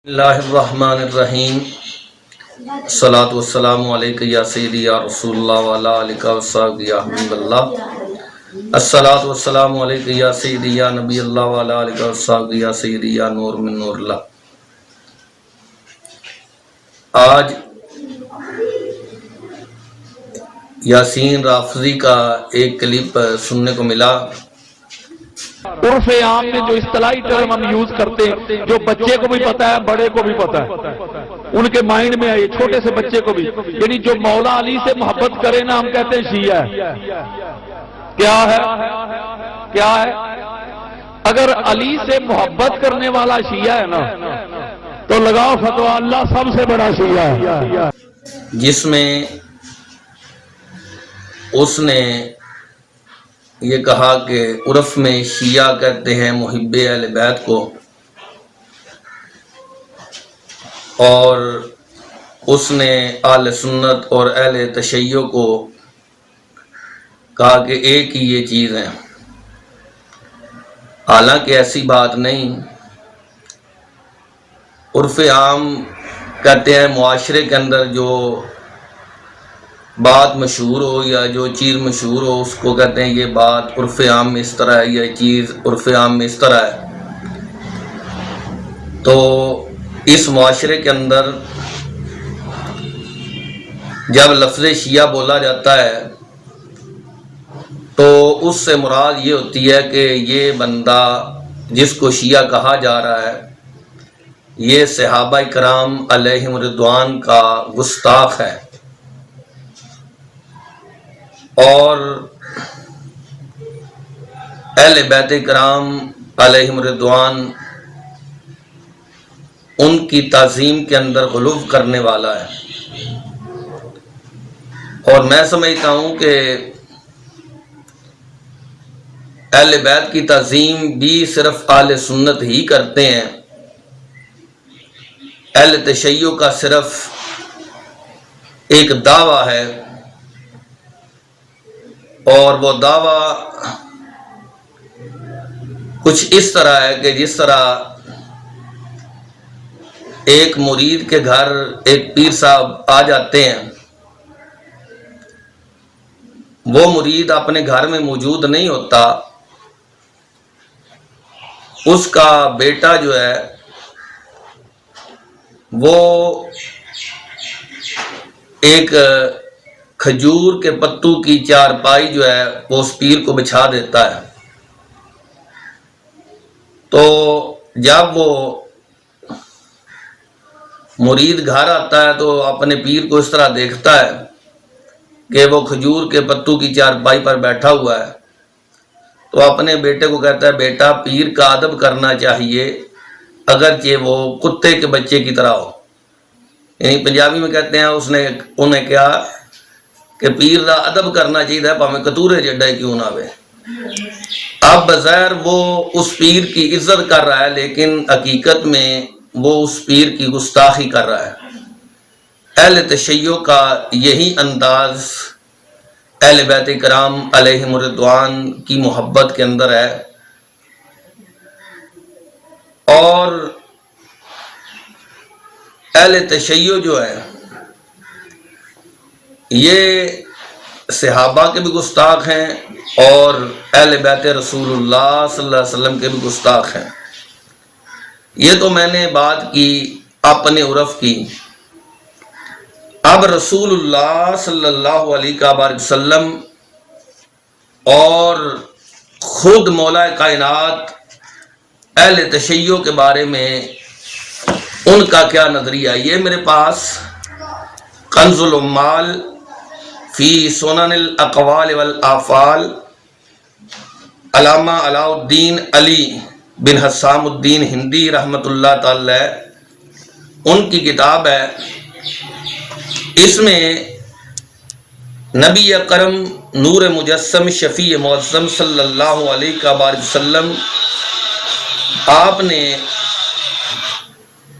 اللہ الرحمن الرحیم الصلاۃ والسلام علیک یا سیدی یا رسول اللہ وعلی آلک وصحبہ یا حبیب اللہ الصلاۃ والسلام علیک یا سیدی یا نبی اللہ وعلی آلک وصحبہ یا سیدی یا نور من نور اللہ۔ آج یاسین رافضی کا ایک کلپ سننے کو ملا۔ عرف عام میں جو اصطلاحی ٹرم ہم یوز کرتے ہیں، جو بچے کو بھی پتا ہے بڑے کو بھی پتا ہے، ان کے مائنڈ میں آئے چھوٹے سے بچے کو بھی، یعنی جو مولا علی سے محبت کرے نا ہم کہتے ہیں شیعہ ہے۔ کیا ہے؟ کیا ہے؟ اگر علی سے محبت کرنے والا شیعہ ہے نا تو لگاؤ فتویٰ، اللہ سب سے بڑا شیعہ ہے۔ جس میں اس نے یہ کہا کہ عرف میں شیعہ کہتے ہیں محب اہل بیت کو، اور اس نے اہل سنت اور اہل تشیع کو کہا کہ ایک ہی یہ چیز ہے۔ حالانکہ ایسی بات نہیں۔ عرف عام کہتے ہیں معاشرے کے اندر جو بات مشہور ہو یا جو چیز مشہور ہو اس کو کہتے ہیں یہ بات عرف عام میں اس طرح ہے، یہ چیز عرف عام میں اس طرح ہے۔ تو اس معاشرے کے اندر جب لفظ شیعہ بولا جاتا ہے تو اس سے مراد یہ ہوتی ہے کہ یہ بندہ جس کو شیعہ کہا جا رہا ہے یہ صحابہ کرام علیہم رضوان کا گستاخ ہے، اور اہل بیت کرام علیہم رضوان ان کی تعظیم کے اندر غلو کرنے والا ہے۔ اور میں سمجھتا ہوں کہ اہل بیت کی تعظیم بھی صرف اہل سنت ہی کرتے ہیں، اہل تشیع کا صرف ایک دعویٰ ہے، اور وہ دعویٰ کچھ اس طرح ہے کہ جس طرح ایک مرید کے گھر ایک پیر صاحب آ جاتے ہیں، وہ مرید اپنے گھر میں موجود نہیں ہوتا، اس کا بیٹا جو ہے وہ ایک کھجور کے پتوں کی چارپائی جو ہے وہ اس پیر کو بچھا دیتا ہے۔ تو جب وہ مرید گھر آتا ہے تو اپنے پیر کو اس طرح دیکھتا ہے کہ وہ کھجور کے پتوں کی چارپائی پر بیٹھا ہوا ہے، تو اپنے بیٹے کو کہتا ہے بیٹا پیر کا ادب کرنا چاہیے اگرچہ وہ کتے کے بچے کی طرح ہو۔ یعنی پنجابی میں کہتے ہیں اس نے انہیں کہا کہ پیر دا ادب کرنا چاہیے پاویں کتورے جڈا ہی کیوں نہ ہوئے۔ اب بظاہر وہ اس پیر کی عزت کر رہا ہے لیکن حقیقت میں وہ اس پیر کی گستاخی کر رہا ہے۔ اہل تشیع کا یہی انداز اہل بیت کرام علیہم رضوان کی محبت کے اندر ہے، اور اہل تشیع جو ہے یہ صحابہ کے بھی گستاخ ہیں اور اہل بیت رسول اللہ صلی اللہ علیہ وسلم کے بھی گستاخ ہیں۔ یہ تو میں نے بات کی اپنے عرف کی۔ اب رسول اللہ صلی اللہ علیہ وسلم اور خود مولا کائنات اہل تشیع کے بارے میں ان کا کیا نظریہ؟ یہ میرے پاس کنز العمال فی سنن الاقوال والافعال علامہ علاء الدین علی بن حسام الدین ہندی رحمۃ اللہ تعالی ان کی کتاب ہے۔ اس میں نبی اکرم نور مجسم شفیع معظم صلی اللہ علیہ وسلم آپ نے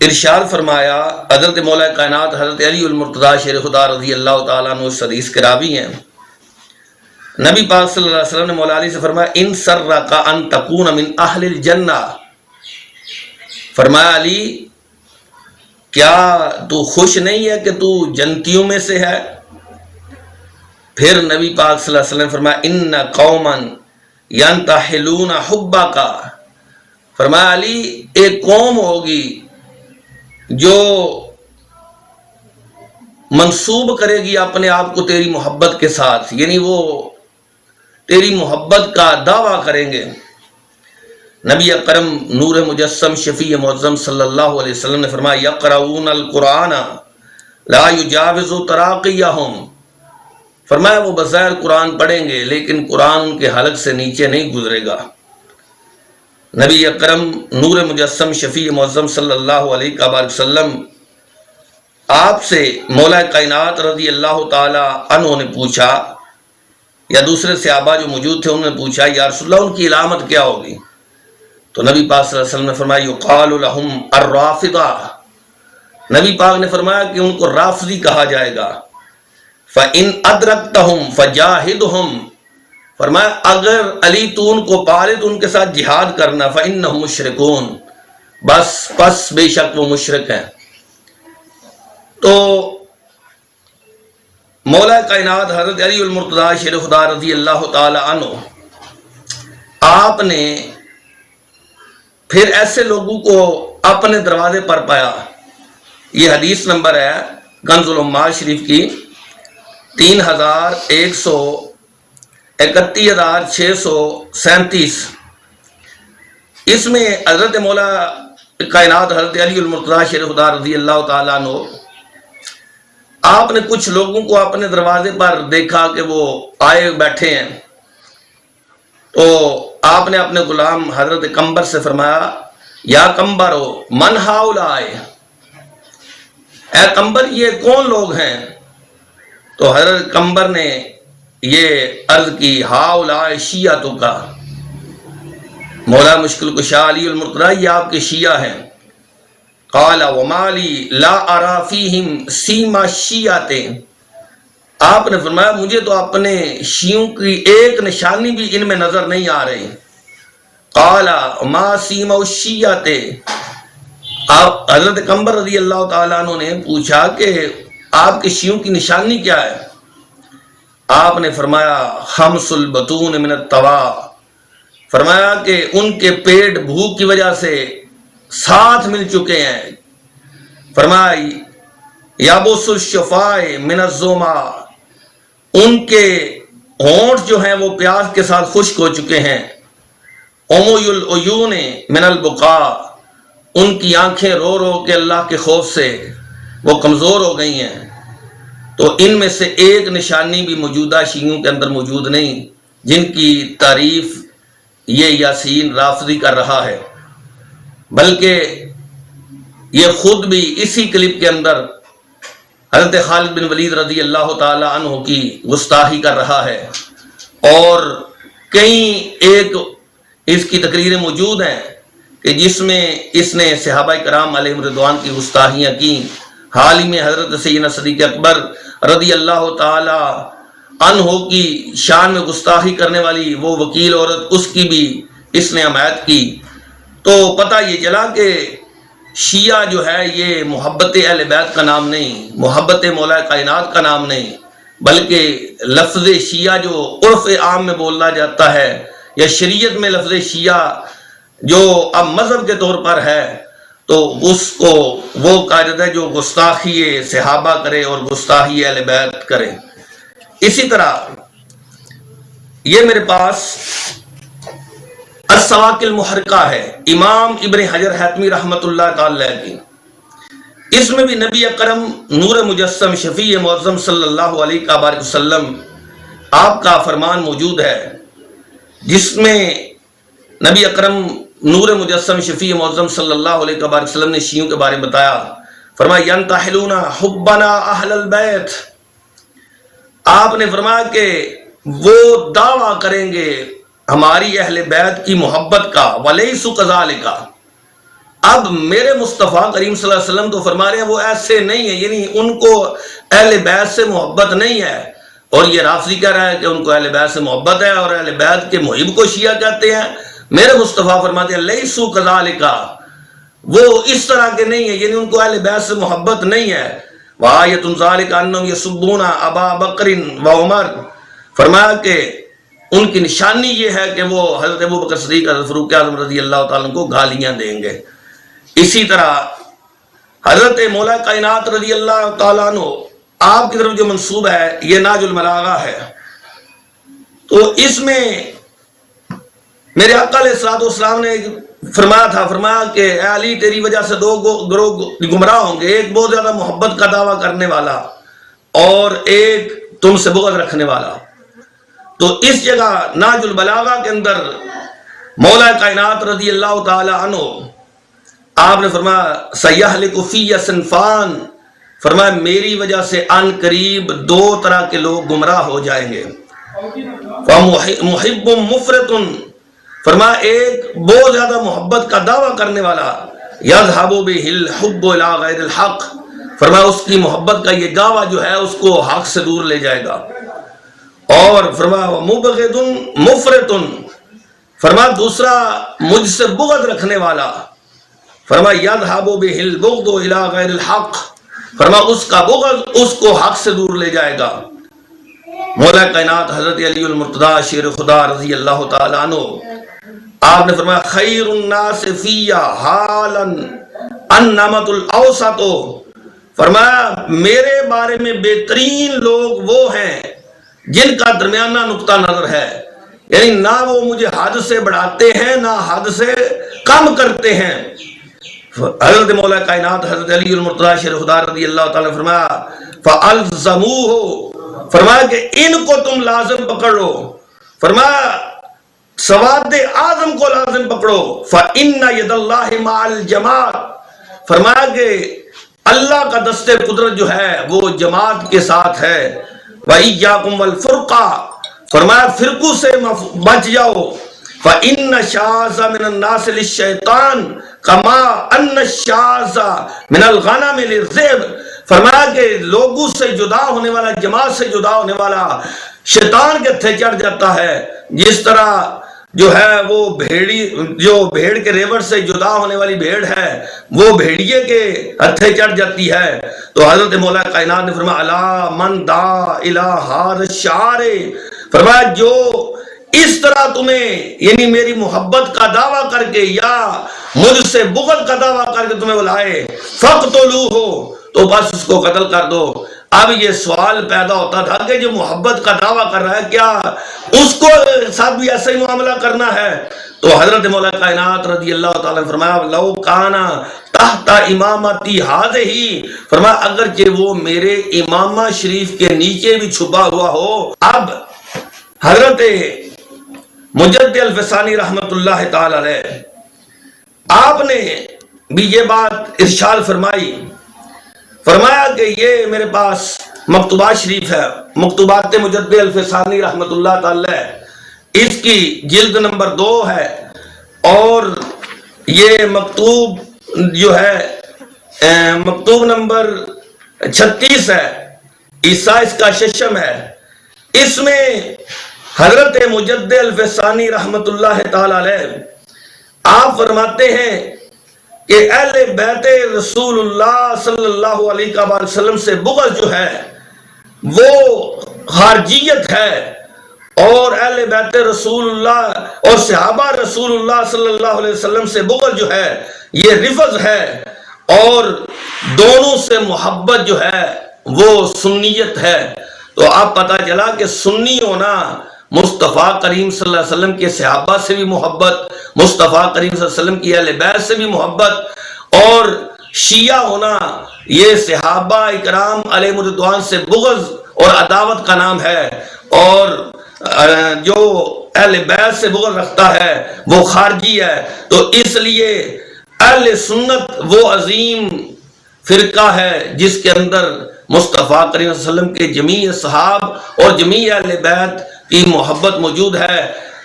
ارشاد فرمایا، حضرت مولا کائنات حضرت علی المرتضیٰ شیر خدا رضی اللہ تعالیٰ عنہ اس حدیث کے راوی ہیں۔ نبی پاک صلی اللہ علیہ وسلم نے مولا علی سے فرمایا ان سرک ان تکون من اہل الجنہ، فرمایا علی کیا تو خوش نہیں ہے کہ تو جنتیوں میں سے ہے؟ پھر نبی پاک صلی اللہ علیہ وسلم نے فرمایا ان قوما ینتحلون حبک، فرمایا علی ایک قوم ہوگی جو منسوب کرے گی اپنے آپ کو تیری محبت کے ساتھ، یعنی وہ تیری محبت کا دعویٰ کریں گے۔ نبی اکرم نور مجسم شفیع معظم صلی اللہ علیہ وسلم نے فرمایا یقرؤون القرآن لا یجاوز تراقیہم، فرمایا وہ بظاہر قرآن پڑھیں گے لیکن قرآن ان کے حلق سے نیچے نہیں گزرے گا۔ نبی اکرم نور مجسم شفیع معظم صلی اللہ علیہ وآلہ وسلم آپ سے مولا کائنات رضی اللہ تعالی عنہ نے پوچھا، یا دوسرے صحابہ جو موجود تھے انہوں نے پوچھا یا رسول اللہ ان کی علامت کیا ہوگی؟ تو نبی پاک صلی اللہ علیہ وسلم نے فرمایا یقال لهم الرافضہ، نبی پاک نے فرمایا کہ ان کو رافضی کہا جائے گا۔ فَإِنْ أَدْرَكْتَهُمْ فَجَاهِدْهُمْ، فرمایا اگر علی تو ان کو پالے تو ان کے ساتھ جہاد کرنا، فَإِنَّهُمْ مُشْرِكُونَ، بس بے شک وہ مشرک ہیں۔ تو مولا کائنات حضرت علی المرتضیٰ شیر خدا رضی اللہ تعالی عنہ آپ نے پھر ایسے لوگوں کو اپنے دروازے پر پایا۔ یہ حدیث نمبر ہے کنز الامال شریف کی 31,637۔ اس میں حضرت مولا کائنات حضرت علی المرتضیٰ شیر خدا رضی اللہ تعالیٰ عنہ آپ نے کچھ لوگوں کو اپنے دروازے پر دیکھا کہ وہ آئے بیٹھے ہیں، تو آپ نے اپنے غلام حضرت کمبر سے فرمایا یا کمبر ہو من ہاؤلائے، اے کمبر یہ کون لوگ ہیں؟ تو حضرت کمبر نے یہ عرض کی ہاؤلائے شیعتوں کا، مولا مشکل کشا علی المرتضیٰ یہ آپ کے شیعہ ہیں۔ قال وما لی لا ارا فیہم سیما شیعت، آپ نے فرمایا مجھے تو اپنے شیعوں کی ایک نشانی بھی ان میں نظر نہیں آ رہی۔ قال ما سیما الشیعت، آپ حضرت کمبر رضی اللہ تعالیٰ عنہ نے پوچھا کہ آپ کے شیعوں کی نشانی کیا ہے؟ آپ نے فرمایا خمس البطون من الطوا، فرمایا کہ ان کے پیٹ بھوک کی وجہ سے ساتھ مل چکے ہیں۔ فرمایا یابس الشفاء من الظما، ان کے ہونٹ جو ہیں وہ پیاس کے ساتھ خشک ہو چکے ہیں۔ امی العیون من البقاء، ان کی آنکھیں رو رو کے اللہ کے خوف سے وہ کمزور ہو گئی ہیں۔ تو ان میں سے ایک نشانی بھی موجودہ شیعوں کے اندر موجود نہیں جن کی تعریف یہ یاسین رافضی کر رہا ہے، بلکہ یہ خود بھی اسی کلپ کے اندر حضرت خالد بن ولید رضی اللہ تعالی عنہ کی گستاخی کر رہا ہے، اور کئی ایک اس کی تقریریں موجود ہیں کہ جس میں اس نے صحابہ کرام علیہم رضوان کی گستاخیاں کی۔ حال ہی میں حضرت سیدنا صدیق اکبر رضی اللہ تعالی عنہ کی شان میں گستاخی کرنے والی وہ وکیل عورت، اس کی بھی اس نے حمایت کی۔ تو پتہ یہ چلا کہ شیعہ جو ہے یہ محبت اہل بیت کا نام نہیں، محبت مولا کائنات کا نام نہیں، بلکہ لفظ شیعہ جو عرف عام میں بولا جاتا ہے یا شریعت میں لفظ شیعہ جو اب مذہب کے طور پر ہے، تو اس کو وہ کہا جاتا ہے جو گستاخی صحابہ کرے اور گستاخی اہل بیت کرے۔ اسی طرح یہ میرے پاس السواق المحرقہ ہے امام ابن حجر حتمی رحمۃ اللہ تعالی کی، اس میں بھی نبی اکرم نور مجسم شفیع معظم صلی اللہ علیہ وآلہ وسلم آپ کا فرمان موجود ہے، جس میں نبی اکرم نور مجسم شفیع معظم صلی اللہ علیہ وآلہ وسلم نے شیعوں کے بارے میں بتایا۔ فرمایا ینتحلون حبنا اہل البیت، آپ نے فرمایا کہ وہ دعویٰ کریں گے ہماری اہل بیت کی محبت کا، وَلَيْسُوا كَذَلِكَ، اب میرے مصطفیٰ کریم صلی اللہ علیہ وسلم تو فرما رہے ہیں وہ ایسے نہیں ہیں، یعنی ان کو اہل بیت سے محبت نہیں ہے، اور یہ رافضی کہہ رہا ہے کہ ان کو اہل بیت سے محبت ہے اور اہل بیت کے محب کو شیعہ کہتے ہیں۔ میرے مصطفیٰ فرماتے ہیں لَيْسُوا كَذَلِكَ، وہ اس طرح کے نہیں ہیں، یعنی ان کو اہل بیت سے محبت نہیں ہے۔ وآیۃ ذالک انہم یسبون ابا بکر و عمر، فرمایا کہ ان کی نشانی یہ ہے کہ وہ حضرت ابو بکر صدیق، حضرت فاروق اعظم رضی اللہ تعالیٰ عنہ کو گالیاں دیں گے۔ اسی طرح حضرت مولا کائنات رضی اللہ تعالیٰ عنہ آپ کی طرف جو منسوب ہے یہ ناج البلاغہ ہے، تو اس میں میرے آقا علیہ الصلوۃ والسلام نے فرمایا تھا، فرمایا کہ اے علی تیری وجہ سے دو گروہ گمراہ ہوں گے، ایک بہت زیادہ محبت کا دعویٰ کرنے والا اور ایک تم سے بغض رکھنے والا۔ تو اس جگہ ناج البلاغہ کے اندر مولا کائنات رضی اللہ تعالی عنہ آپ نے فرمایا سیہلک فی صنفان، فرمایا میری وجہ سے ان قریب دو طرح کے لوگ گمراہ ہو جائیں گے۔ محب مفرط، فرمایا ایک بہت زیادہ محبت کا دعویٰ کرنے والا، یذهب به الحب الى غیر الحق، فرمایا اس کی محبت کا یہ دعویٰ جو ہے اس کو حق سے دور لے جائے گا۔ اور فرمایا مبغض مفرط، فرمایا دوسرا مجھ سے بغض رکھنے والا، فرمایا یذهب به البغض الى غیر الحق، فرمایا اس کا بغض اس کو حق سے دور لے جائے گا۔ مولا کائنات حضرت علی المرتضیٰ شیر خدا رضی اللہ تعالی عنہ آپ نے فرمایا خیر الناس فی حالا النمط الاوسط، فرمایا میرے بارے میں بہترین لوگ وہ ہیں جن کا درمیانہ نقطہ نظر ہے، یعنی نہ وہ مجھے حد سے بڑھاتے ہیں نہ حد سے کم کرتے ہیں۔ حضرت مولا کائنات حضرت علی المرتضیٰ شیر خدا رضی اللہ تعالیٰ نے فرمایا فَأَلْزَمُوهُ، فرمایا کہ ان کو تم لازم پکڑ لو، فرمایا سواد اعظم کو لازم پکڑو، فَإِنَّ يَدَ اللَّهِ مَعَ الْجَمَاعَةِ، فرمایا کہ اللہ کا دست قدرت جو ہے وہ جماعت کے ساتھ ہے۔ وَإِيَّاكُمْ وَالْفُرْقَةَ، فرمایا فرقوں سے بچ جاؤ، فَإِنَّ الشَّاذَ مِنَ النَّاسِ لِلشَّيْطَانِ كَمَا أَنَّ الشَّاذَ مِنَ الْغَنَمِ لِلذِّئْبِ، فرمایا کہ لوگوں سے جدا ہونے والا، جماعت سے جدا ہونے والا شیطان کے ہتھے چڑھ جاتا ہے، جس طرح جو ہے وہ بھیڑ کے ریوڑ سے جدا ہونے والی بھیڑ ہے وہ بھیڑیے کے ہتھے چڑھ جاتی ہے۔ تو حضرت مولا کائنات نے فرمایا الا من دعا الی ھذا الشعار، فرمایا جو اس طرح تمہیں یعنی میری محبت کا دعویٰ کر کے یا مجھ سے بغض کا دعویٰ کر کے تمہیں بلائے فَقْتُلُوهُ، تو بس اس کو قتل کر دو۔ اب یہ سوال پیدا ہوتا تھا کہ جو محبت کا دعویٰ کر رہا ہے کیا اس کو ساتھ بھی ایسا ہی معاملہ کرنا ہے؟ تو حضرت مولا کائنات رضی اللہ تعالیٰ نے فرمایا لو کانا تحت امامتی ہذہ، فرمایا اگرچہ وہ میرے امامہ شریف کے نیچے بھی چھپا ہوا ہو۔ اب حضرت مجدد الفسانی رحمت اللہ تعالی علیہ آپ نے بھی یہ بات ارشاد فرمائی، فرمایا کہ یہ میرے پاس مکتوبات شریف ہے، مکتوبات مجدد الفسانی رحمت اللہ تعالی، اس کی جلد نمبر 2 ہے، اور یہ مکتوب جو ہے مکتوب نمبر 36 ہے، عیسیٰ اس کا ششم ہے۔ اس میں حضرت مجدد الفسانی رحمت اللہ تعالی علیہ آپ فرماتے ہیں کہ اہل بیت رسول اللہ صلی اللہ علیہ وسلم سے بغض جو ہے وہ خارجیت ہے، اور اہل بیت رسول اللہ اور صحابہ رسول اللہ صلی اللہ علیہ وسلم سے بغض جو ہے یہ رفض ہے، اور دونوں سے محبت جو ہے وہ سنیت ہے۔ تو اب پتہ چلا کہ سنی ہونا مصطفیٰ کریم صلی اللہ علیہ وسلم کے صحابہ سے بھی محبت، مصطفیٰ کریم صلی اللہ علیہ وسلم کی اہل بیت سے بھی محبت، اور شیعہ ہونا یہ صحابہ اکرام علیہ رضوان سے بغض اور عداوت کا نام ہے، اور جو اہل بیت سے بغض رکھتا ہے وہ خارجی ہے۔ تو اس لیے اہل سنت وہ عظیم فرقہ ہے جس کے اندر مصطفیٰ کریم صلی اللہ علیہ وسلم کے جمیع صحاب اور جمیع اہل بیت کی محبت موجود ہے۔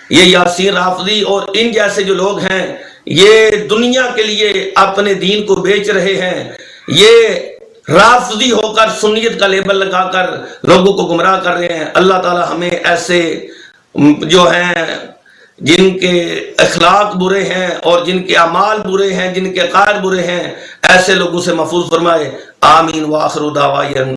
یہ یاسین رافضی اور ان جیسے جو لوگ ہیں یہ دنیا کے لیے اپنے دین کو بیچ رہے ہیں، یہ رافضی ہو کر سنیت کا لیبل لگا کر لوگوں کو گمراہ کر رہے ہیں۔ اللہ تعالی ہمیں ایسے جو ہیں جن کے اخلاق برے ہیں اور جن کے اعمال برے ہیں، جن کے عقائد برے ہیں، ایسے لوگوں سے محفوظ فرمائے۔ آمین وآخر دعوانا